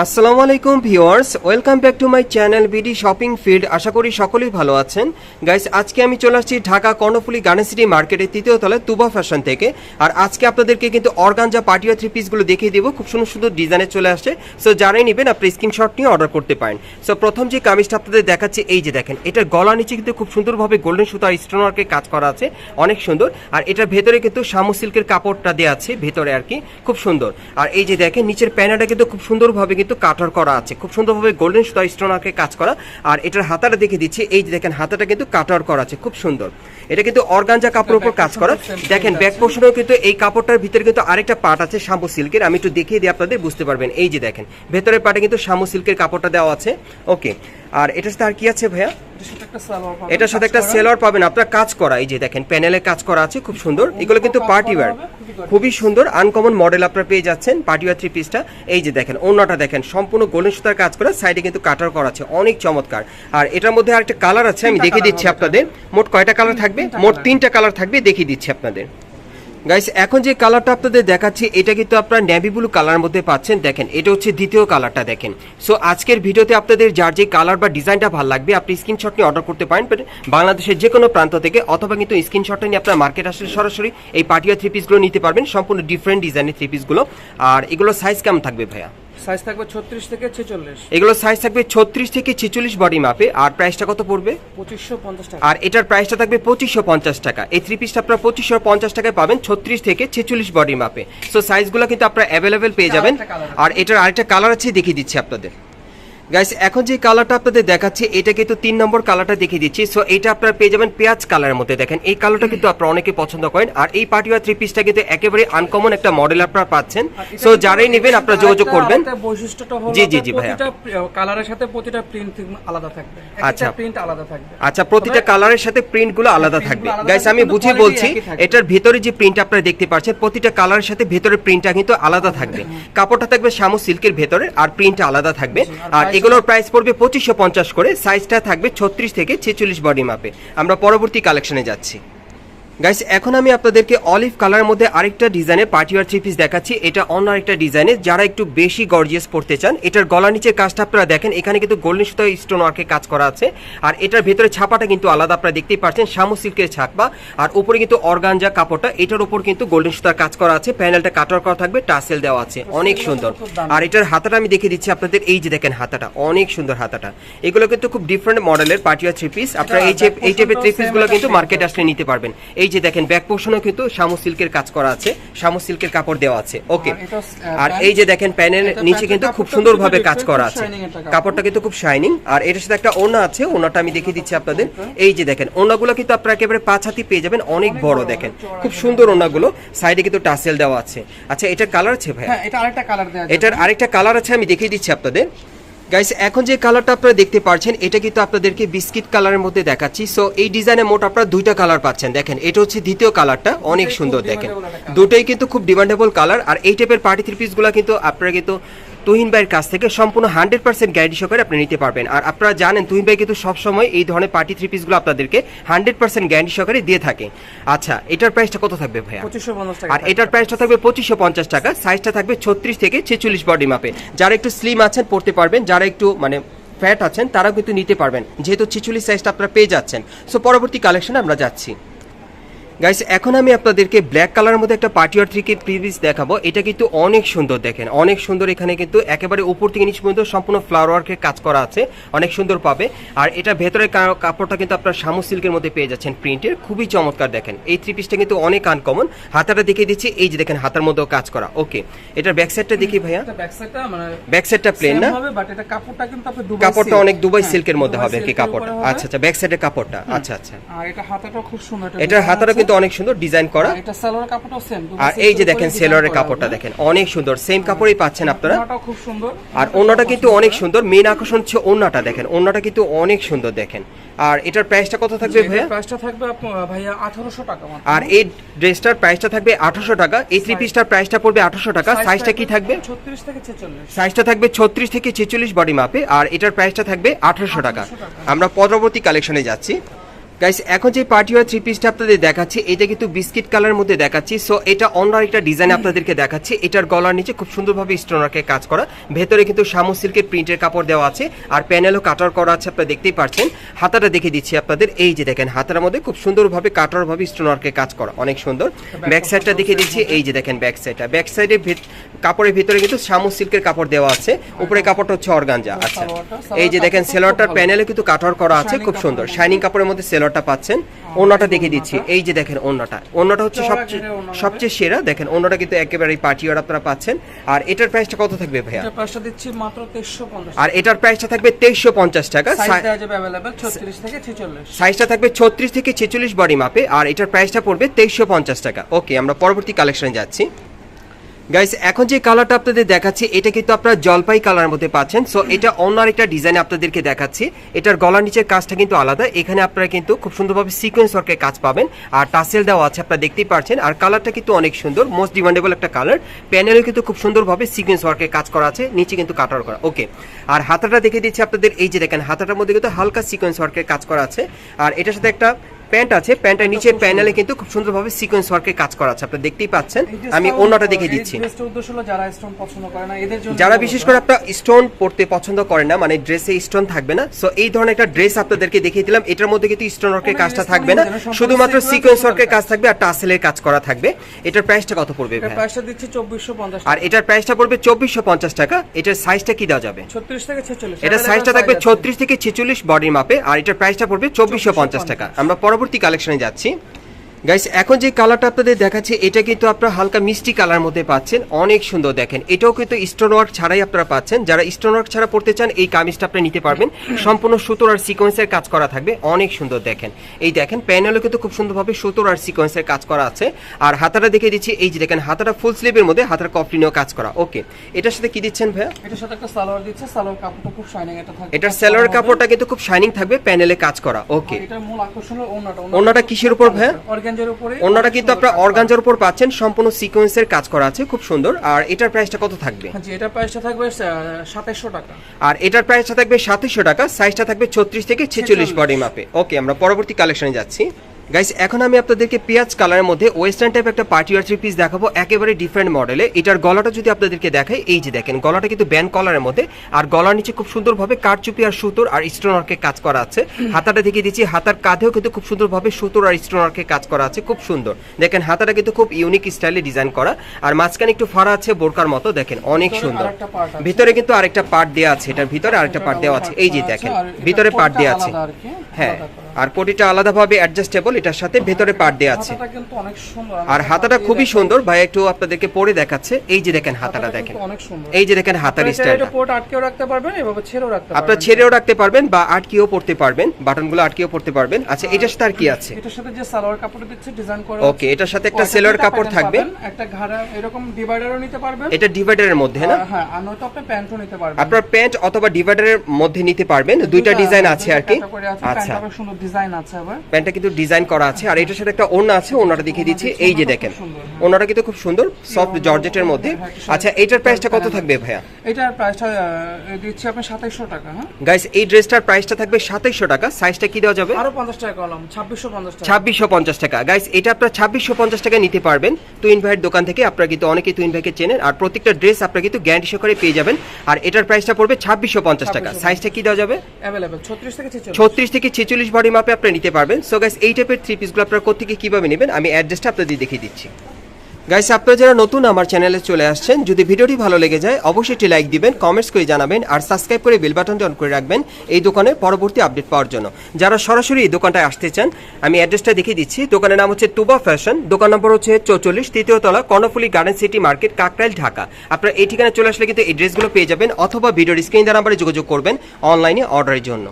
আসসালামু আলাইকুম viewers, welcome back to my channel BD shopping field. আশা করি সকলেই ভালো আছেন। গাইস, আজকে আমি চলে আসছি ঢাকা কর্ণফুলী গার্ডেন সিটি মার্কেটের তৃতীয় তলায় তুবা ফ্যাশন থেকে। আর আজকে আপনাদেরকে কিন্তু অর্গানজা পার্টিওয়ার থ্রি পিসগুলো দেখিয়ে দেবো। খুব সুন্দর সুন্দর ডিজাইনে চলে আসছে। সো যারাই নেবেন আপনি স্ক্রিনশট নিয়ে অর্ডার করতে পারেন। সো প্রথম যে কামিজটা আপনাদের দেখাচ্ছি, এই যে দেখেন, এটার গলা নিচে কিন্তু খুব সুন্দরভাবে গোল্ডেন সুতার স্টোন ওয়ার্কের কাজ করা আছে, অনেক সুন্দর। আর এটার ভেতরে কিন্তু শামু সিল্কের কাপড়টা দেওয়া আছে ভেতরে আর কি, খুব সুন্দর। আর এই যে দেখেন নিচের প্যানেলটা কিন্তু খুব সুন্দরভাবে কিন্তু কাটার করা আছে, খুব সুন্দরভাবে গোল্ডেন সুতার স্টোন ওয়ার্কের কাজ করা। আর এটার হাতাটা দেখে দিচ্ছি, এই যে দেখেন হাতাটা কিন্তু কাটার করা আছে, খুব সুন্দর। এটা কিন্তু অর্গানজা কাপড়ের উপর কাজ করা। দেখেন ব্যাক পোর্শনেও কিন্তু এই কাপড়টার ভিতরে কিন্তু আরেকটা পার্ট আছে শামু সিল্কের, আমি একটু দেখিয়ে দিই আপনাদের বুঝতে পারবেন। এই যে দেখেন ভেতরের পার্টে কিন্তু শামু সিল্কের কাপড়টা দেওয়া আছে। ওকে, আর এটার সাথে আর কি আছে ভাইয়া? এটার সাথে একটা সেলর পাবেন আপনার কাজ করা। এই যে দেখেন প্যানেলে কাজ করা আছে, খুব সুন্দর। এগুলো কিন্তু পার্টি ওয়্যার, খুবই সুন্দর আনকমন মডেল আপনারা পেয়ে যাচ্ছেন পার্টি ওয়্যার থ্রি পিসটা। এই যে দেখেন ওড়নাটা দেখেন সম্পূর্ণ গোল্ডেন সুতার কাজ করা, সাইডে কিন্তু কাটার করা আছে, অনেক চমৎকার। আর এটার মধ্যে আরেকটা কালার আছে, আমি দেখিয়ে দিচ্ছি আপনাদের। মোট কয়টা কালার থাকবে? মোট 3টা কালার থাকবে, দেখিয়ে দিচ্ছি আপনাদের। গাইস, এখন যে কালারটা আপনাদের দেখাচ্ছি এটা কিন্তু আপনারা নেভি ব্লু কালারের মধ্যে পাচ্ছেন। দেখেন এটা হচ্ছে দ্বিতীয় কালারটা দেখেন। সো আজকের ভিডিওতে আপনাদের যার যে কালার বা ডিজাইনটা ভালো লাগবে আপনি স্ক্রিনশট নিয়ে অর্ডার করতে পারেন বাংলাদেশের যে কোনো প্রান্ত থেকে, অথবা কিন্তু স্ক্রিনশটটা নিয়ে আপনার মার্কেট আসলে সরাসরি এই পার্টিওয়ার থ্রি পিসগুলো নিতে পারবেন, সম্পূর্ণ ডিফারেন্ট ডিজাইনের থ্রি পিসগুলো। আর এগুলো সাইজ কেমন থাকবে ভাইয়া? সাইজ থাকবে 36 থেকে 46। এগুলো সাইজ থাকবে 36 থেকে 46 বডি মাপে। আর প্রাইসটা কত পড়বে? 2550 টাকা। আর এটার প্রাইসটা থাকবে 2550 টাকা। এই থ্রি পিসটা আপনারা 2550 টাকায় পাবেন 36 থেকে 46 বডি মাপে। সো সাইজগুলো কিন্তু আপনারা অ্যাভেলেবেল পেয়ে যাবেন। আর এটার আরেকটা কালার আছে, দেখিয়ে দিচ্ছি আপনাদের। গাইস, এখন যে কালারটা আপনাদের দেখাচ্ছি এটা কিন্তু 3 নম্বর কালারটা দেখিয়ে দিচ্ছি। সো এটা আপনারা পেয়ে যাবেন পেঁয়াজ কালারের মধ্যে। দেখেন এই কালারটা কিন্তু আপনারা অনেকে পছন্দ করেন। আর এই পার্টিওয়ার থ্রি পিসটা কিন্তু একেবারে আনকমন একটা মডেল আপনারা পাচ্ছেন। সো যারাই নেবেন আপনারা যোগাযোগ করবেন। বৈশিষ্ট্যটা হলো জি ভাইয়া, প্রতিটা কালারের সাথে প্রতিটা প্রিন্ট আলাদা থাকবে। আচ্ছা, প্রিন্ট আলাদা থাকবে। আচ্ছা, প্রতিটা কালারের সাথে প্রিন্টগুলো আলাদা থাকবে। গাইস, আমি বুঝিয়ে বলছি, এটার ভিতরে যে প্রিন্ট আপনারা দেখতে পাচ্ছেন প্রতিটা কালারের সাথে ভেতরের প্রিন্টটা কিন্তু আলাদা থাকবে। কাপড়টা থাকবে শামু সিল্কের ভেতরে, আর প্রিন্টটা আলাদা থাকবে। আর এগুলোর প্রাইস পড়বে 2550 করে। সাইজটা থাকবে 36 থেকে 46 বডি মাপে। আমরা পরবর্তী কালেকশনে যাচ্ছি। গাইস, এখন আমি আপনাদেরকে অলিভ কালারের মধ্যে আরেকটা ডিজাইনের পার্টিওয়ার থ্রি পিস দেখাচ্ছি। এটা অন্য আরেকটা ডিজাইনের, যারা একটু বেশি গর্জিয়াস পড়তে চান। এটার গলা নিচের কাজটা আপনারা দেখেন, এখানে কিন্তু গোল্ডেন সুতা স্টোন ওয়ার্কের কাজ করা আছে। আর এটার ভেতরে ছাপাটা কিন্তু আলাদা, আপনারা দেখতেই পাচ্ছেন শামু সিল্কের ছাপা। আর উপরে কিন্তু অর্গানজা কাপড়টা, এটার উপর কিন্তু গোল্ডেন সুতার কাজ করা আছে। প্যানেলটা কাটার করা থাকবে, টাসেল দেওয়া আছে, অনেক সুন্দর। আর এটার হাতাটা আমি দেখিয়ে দিচ্ছি আপনাদের। এই যে দেখেন হাতাটা অনেক সুন্দর হাতাটা। এগুলো কিন্তু খুব ডিফারেন্ট মডেলের পার্টিওয়ার থ্রি পিস। আপনারা এই টাইপের থ্রি পিসগুলো কিন্তু মার্কেট আসলে নিতে পারবেন। এই যে দেখেন ব্যাক পোর্শনেও কিন্তু শামু সিল্কের কাজ করা আছে, শামু সিল্কের কাপড় দেওয়া আছে। ওকে, আর এই যে দেখেন প্যানেল নিচে কিন্তু খুব সুন্দরভাবে কাজ করা আছে, কাপড়টা কিন্তু খুব শাইনিং। আর এটার সাথে একটা ওড়না আছে, ওড়নাটা আমি দেখিয়ে দিচ্ছি আপনাদের। এই যে দেখেন ওড়নাগুলো কিন্তু আপনারা একেবারে 5 হাতি পেয়ে যাবেন, অনেক বড়। দেখেন খুব সুন্দর ওড়নাগুলো, সাইডে কিন্তু টাসেল দেওয়া আছে। আচ্ছা, এটার কালার আছে ভাই? হ্যাঁ, এটা আরেকটা কালার দেওয়া আছে। এটার আরেকটা কালার আছে, আমি দেখিয়ে দিচ্ছি আপনাদের। গাইস, এখন যে কালারটা আপনারা দেখতে পাচ্ছেন এটা কিন্তু আপনাদেরকে বিস্কিট কালারের মধ্যে দেখাচ্ছি। সো এই ডিজাইনে মোট আপনারা 2টা কালার পাচ্ছেন। দেখেন এটা হচ্ছে দ্বিতীয় কালারটা, অনেক সুন্দর। দেখেন দুটোই কিন্তু খুব ডিমান্ডেবল কালার। আর এই টাইপের পার্টি থ্রি পিসগুলো কিন্তু আপনারা কিন্তু তুহিন ভাইয়ের কাছ থেকে সম্পূর্ণ 100% গ্যারান্টি সহকারে আপনি নিতে পারবেন। আর আপনারা জানেন তুহিন ভাই কিন্তু সবসময় এই ধরনের পার্টি থ্রি পিসগুলো আপনাদেরকে 100% গ্যারান্টি সহকারে দিয়ে থাকে। আচ্ছা, এটার প্রাইসটা কত থাকবে ভাইয়া? 2550 টাকা। আর এটার প্রাইসটা থাকবে 2550 টাকা। সাইজটা থাকবে 36 থেকে 46 বডি মাপে। যারা একটু স্লিম আছেন পড়তে পারবেন, যারা একটু মানে ফ্যাট আছেন তারাও কিন্তু নিতে পারবেন, যেহেতু 46 সাইজটা আপনারা পেয়ে যাচ্ছেন। সো পরবর্তী কালেকশনে আমরা যাচ্ছি। গাইস, এখন আমি আপনাদেরকে ব্ল্যাক কালারের মধ্যে একটা পার্টিওয়ার থ্রি পিস দেখাবো। এটা কিন্তু অনেক সুন্দর, দেখেন অনেক সুন্দর। এখানে কিন্তু একেবারে উপর থেকে নিচ পর্যন্ত সম্পূর্ণ ফ্লাওয়ার ওয়ার্কের কাজ করা আছে, অনেক সুন্দর পাবে। আর এটা ভেতরের কাপড়টা কিন্তু আপনার শামু সিল্কের মধ্যে পেয়ে যাচ্ছেন, প্রিন্টের, খুবই চমৎকার। দেখেন এই থ্রি পিসটা কিন্তু অনেক আনকমন। হাতাটা দেখিয়ে দিচ্ছি, এই যে দেখেন হাতার মধ্যেও কাজ করা। ওকে, এটার ব্যাক সাইডটা দেখি ভাইয়া। ব্যাক সাইডটা প্লেন না, কাপড়টা অনেক দুবাই সিল্কের মধ্যে হবে কি কাপড়টা। আচ্ছা আচ্ছা, ব্যাক সাইডের কাপড়টা। আচ্ছা আচ্ছা, আর এটা হাতাটা খুব সুন্দর। এটার হাতাটা কিন্তু অনেক সুন্দর ডিজাইন করা। এটা সালোয়ার কাপড়টাও সেম। আর এই যে দেখেন সেলোয়ারের কাপড়টা দেখেন অনেক সুন্দর, সেম কাপড়ই পাচ্ছেন আপনারা। ওড়নাটাও খুব সুন্দর। আর ওড়নাটা কিন্তু অনেক সুন্দর। মেইন আকর্ষণ হচ্ছে ওড়নাটা। দেখেন ওড়নাটা কিন্তু অনেক সুন্দর। দেখেন আর এটার প্রাইসটা কত থাকবে ভাইয়া? প্রাইসটা থাকবে ভাইয়া 1800 টাকা মাত্র। আর এই ড্রেসটার প্রাইসটা থাকবে 1800 টাকা। এই থ্রি পিসটার প্রাইসটা পড়বে 1800 টাকা। সাইজটা কি থাকবে? 36 থেকে 46। সাইজটা থাকবে 36 থেকে 46 বডি মাপে। আর এটার প্রাইসটা থাকবে 1800 টাকা। আমরা পরবর্তী কালেকশনে যাচ্ছি। গাইস এখন যে পার্টি ওয়্যার থ্রি পিসটা আপনাদের দেখাচ্ছি এটা কিন্তু বিস্কিট কালারের মধ্যে দেখাচ্ছি। সো এটা অন্য একটা ডিজাইন আপনাদেরকে দেখাচ্ছি। এটার গলার নিচে খুব সুন্দরভাবে স্টোনারকে কাজ করা, ভেতরে কিন্তু শামু সিল্কের প্রিন্টের কাপড় দেওয়া আছে আর প্যানেলও কাটার করা আছে, আপনারা দেখতেই পাচ্ছেন। হাতাটা দেখে দিচ্ছি আপনাদের, এই যে দেখেন হাতার মধ্যে খুব সুন্দরভাবে কাটারভাবে স্টোনারকে কাজ করা, অনেক সুন্দর। ব্যাক সাইডটা দেখে দিচ্ছি, এই যে দেখেন ব্যাক সাইডটা, ব্যাক সাইডে কাপড়ের ভিতরে কিন্তু শামু সিল্কের কাপড় দেওয়া আছে, উপরে কাপড়টা হচ্ছে অর্গানজা। আচ্ছা এই যে দেখেন সেলোয়ারটার প্যানেলে কিন্তু কাটার করা আছে, খুব সুন্দর শাইনিং কাপড়ের মধ্যে সেলোয়ারটা পাচ্ছেন। ওন্নাটা দেখে দিচ্ছি, এই যে দেখেন ওন্নাটা হচ্ছে সবচেয়ে সেরা। দেখেন ওন্নাটা কিন্তু একেবারে পার্টি ওয়্যার আপনারা পাচ্ছেন। আর এটার প্রাইসটা কত থাকবে ভাইয়া? এটা প্রাইসটা দিচ্ছি মাত্র 2350। আর এটার প্রাইসটা থাকবে 2350 টাকা। সাইজ দেওয়া যাবে अवेलेबल 36 থেকে 46। সাইজটা থাকবে 36 থেকে 46 বডি মাপে আর এটার প্রাইসটা পড়বে 2350 টাকা। ওকে, আমরা পরবর্তী কালেকশনে যাচ্ছি। গাইস এখন যে কালারটা আপনাদের দেখাচ্ছি এটা কিন্তু আপনারা জলপাই কালারের মধ্যে পাচ্ছেন। সো এটা অন্য আরেকটা ডিজাইন আপনাদেরকে দেখাচ্ছি। এটার গলার নিচের কাজটা কিন্তু আলাদা, এখানে আপনারা কিন্তু খুব সুন্দরভাবে সিকোয়েন্স ওয়ার্কের কাজ পাবেন আর টাসেল দেওয়া আছে, আপনারা দেখতেই পাচ্ছেন। আর কালারটা কিন্তু অনেক সুন্দর, মোস্ট ডিমান্ডেবল একটা কালার। প্যানেলে কিন্তু খুব সুন্দরভাবে সিকোয়েন্স ওয়ার্কের কাজ করা আছে, নিচে কিন্তু কাটার করা। ওকে, আর হাতাটা দেখে দিচ্ছি আপনাদের, এই যে দেখেন হাতাটার মধ্যে কিন্তু হালকা সিকোয়েন্স ওয়ার্কের কাজ করা আছে। আর এটার সাথে একটা প্যান্ট আছে, প্যান্টের নিচে প্যানেলে কিন্তু খুব সুন্দরভাবে সিকোয়েন্স ওয়ার্কের কাজ করা আছে, আপনারা দেখতেই পাচ্ছেন। আমি অন্যটা দেখে দিচ্ছি। যারা বিশেষ করে আপনারা স্টোন পড়তে পছন্দ করেন না, মানে ড্রেসে স্টোন থাকবে না, সো এই ধরনের একটা ড্রেস আপনাদেরকে দেখিয়ে দিলাম। এটার মধ্যে কিন্তু স্টোন ওয়ার্কের কাজটা থাকবে না, শুধুমাত্র সিকোয়েন্স ওয়ার্কের কাজ থাকবে আর টাসেলের কাজ করা থাকবে। এটার প্রাইসটা কত পড়বে ভাই? প্রাইসটা দিচ্ছি 2450। আর এটার প্রাইসটা পড়বে 2450 টাকা। এটার সাইজটা কি দেওয়া যাবে? 36 থেকে 46। এটা সাইজটা থাকবে 36 থেকে 46 বডির মাপে আর এটার প্রাইসটা পড়বে 2450 টাকা। আমরা পরবর্তী কালেকশনে যাচ্ছি। গাইস এখন যে কালারটা আপনাদের দেখাচ্ছি এটা কিন্তু আপনারা হালকা মিষ্টি কালার মধ্যে পাচ্ছেন, অনেক সুন্দর। দেখেন এটাও কিন্তু স্টোন ওয়ার্ক ছাড়াই আপনারা পাচ্ছেন। যারা স্টোন ওয়ার্ক ছাড়া পড়তে চান এই কামিজটা আপনি নিতে পারবেন, সম্পূর্ণ সুতোর আর সিকোয়েন্সের কাজ করা থাকবে, অনেক সুন্দর। দেখেন এই দেখেন প্যানেলও কিন্তু খুব সুন্দরভাবে সুতোর আর সিকোয়েন্সের কাজ করা আছে। আর হাতাটা দেখে দিচ্ছি, এই যে দেখেন হাতাটা ফুল স্লিভের মধ্যে হাতার কফলিনেও কাজ করা। ওকে, এটার সাথে কি দিচ্ছেন ভাইয়া? এটার সাথে একটা সালোয়ার দিচ্ছে, সালোয়ার কাপড়টা খুব শাইনিং এটা থাকবে। এটার সালোয়ার কাপড়টা কিন্তু খুব শাইনিং থাকবে, প্যানেলে কাজ করা। ওকে, এটার মূল আকর্ষণ হলো ওন্নাটা। ওন্নাটা কিসের উপর ভাইয়া? অর্গানজার উপরে। ওন্নাটা কিন্তু আপনারা অর্গানজার উপর পাচ্ছেন, সম্পূর্ণ সিকোয়েন্সের কাজ করা আছে, খুব সুন্দর। আর এটার প্রাইসটা কত থাকবে? জি, এটার প্রাইসটা থাকবে 2700 টাকা। আর এটার প্রাইসটা থাকবে 2700 টাকা, সাইজটা থাকবে 36 থেকে 46 বডি মাপে। ওকে, আমরা পরবর্তী কালেকশনে যাচ্ছি। গাইস এখন আমি আপনাদেরকে পেঁয়াজ কালারের মধ্যে ওয়েস্টার্ন টাইপ একটা পার্টি ওয়্যার থ্রি পিস দেখাবো, একেবারে ডিফারেন্ট মডেলে। এটার গলাটা যদি আপনাদেরকে দেখাই, এই যে দেখেন গলাটা কিন্তু ব্যান্ড কলারের মধ্যে আর গলার নিচে খুব সুন্দরভাবে কারচুপি আর সুতোর আর স্টোন ওয়ার্কের কাজ করা আছে। হাতাটা দেখিয়ে দিচ্ছি, হাতার কাঁধেও কিন্তু খুব সুন্দরভাবে সুতোর আর স্টোন ওয়ার্কের কাজ করা আছে, খুব সুন্দর। দেখেন হাতাটা কিন্তু খুব ইউনিক স্টাইলে ডিজাইন করা আর মাঝখানে একটু ফাড়া আছে বোরকার মতো, দেখেন অনেক সুন্দর। ভিতরে কিন্তু আরেকটা পার্ট দেওয়া আছে, এটার ভিতরে আরেকটা পার্ট দেওয়া আছে, এই যে দেখেন ভিতরে পার্ট দেওয়া আছে। হ্যাঁ, আর কোটিটা আলাদাভাবে অ্যাডজাস্টেবল, এটার সাথে ভেতরে পার্ট দেওয়া আছে। আর হাতাটা খুবই সুন্দর, ভাই একটু আপনাদেরকে পরে দেখাচ্ছে। এই যে দেখেন হাতাটা দেখেন, এই যে দেখেন হাতার স্টাইলটা। আটকেও রাখতে পারবেন, এভাবে ছেড়েও রাখতে পারবেন। আপনারা ছেড়েও রাখতে পারবেন বা আটকেও পড়তে পারবেন, বাটনগুলো আটকেও পড়তে পারবেন। আচ্ছা এটার সাথে আর কি আছে? এটার সাথে যে সালোয়ার কাপড় দিচ্ছে ডিজাইন করা। ওকে, এটার সাথে একটা সেলোয়ার কাপড় থাকবে, একটা ঘাড়া এরকম ডিভাইডারও নিতে পারবেন। এটা ডিভাইডারের মধ্যে না? হ্যাঁ, আর নয়তো আপনি প্যান্টও নিতে পারবেন। আপনারা প্যান্ট অথবা ডিভাইডারের মধ্যে নিতে পারবেন, দুইটা ডিজাইন আছে আর কি। আচ্ছা, প্যান্টটা সুন্দর ডিজাইন আছে, আবার প্যান্টটা কিন্তু ডিজাইন করা আছে। আর এটার সাথে একটা ওড়না আছে, ওড়নাটা দেখিয়ে দিচ্ছি, এই যে দেখেন ওড়নাটা কিন্তু খুব সুন্দর সফট জর্জেটের মধ্যে। আচ্ছা এটার প্রাইসটা কত থাকবে ভাইয়া? এটার প্রাইসটা দিচ্ছি আপনি 2700 টাকা। হ্যাঁ গাইস, এই ড্রেসটার প্রাইসটা থাকবে 2700 টাকা, সাইজটা কি দেওয়া যাবে? আরো 50 টাকা কলম, 2650 টাকা। 2650 টাকা। গাইস এটা আপনারা 2650 টাকা নিতে পারবেন তুইন ভাইয়ের দোকান থেকে। আপনারা কিন্তু অনেকে তুইন ভাইকে চেনেন আর প্রত্যেকটা ড্রেস আপনারা কিন্তু গ্যারান্টি সহকারে পেয়ে যাবেন। আর এটার প্রাইসটা পড়বে 2650 টাকা, সাইজটা কি দেওয়া যাবে? अवेलेबल 36 থেকে 46। 36 থেকে 46 বডি মাপে আপনারা নিতে পারবেন। সো গাইস এই টাইপের থ্রি পিসগুলো আপনারা কোত্থেকে কিভাবে নেবেন আমি অ্যাড্রেসটা আপনাদের দেখিয়ে দিচ্ছি। গাইস আপনারা যারা নতুন আমার চ্যানেলে চলে আসছেন, যদি ভিডিওটি ভালো লেগে যায় অবশ্যই একটি লাইক দিবেন, কমেন্টস করে জানাবেন আর সাবস্ক্রাইব করে বেল বাটনটা অন করে রাখবেন এই দোকানের পরবর্তী আপডেট পাওয়ার জন্য। যারা সরাসরি এই দোকানটায় আসতে চান আমি অ্যাড্রেসটা দেখিয়ে দিচ্ছি। দোকানের নাম হচ্ছে তুবা ফ্যাশন, দোকান নম্বর হচ্ছে 44, তৃতীয় তলা, Karnaphuli garden city market, Kakrail, Dhaka. আপনারা এই ঠিকানায় চলে আসলে কিন্তু এই ড্রেসগুলো পেয়ে যাবেন অথবা ভিডিওর স্ক্রিন দেওয়া নাম্বারে যোগাযোগ করবেন অনলাইনে অর্ডারের জন্য।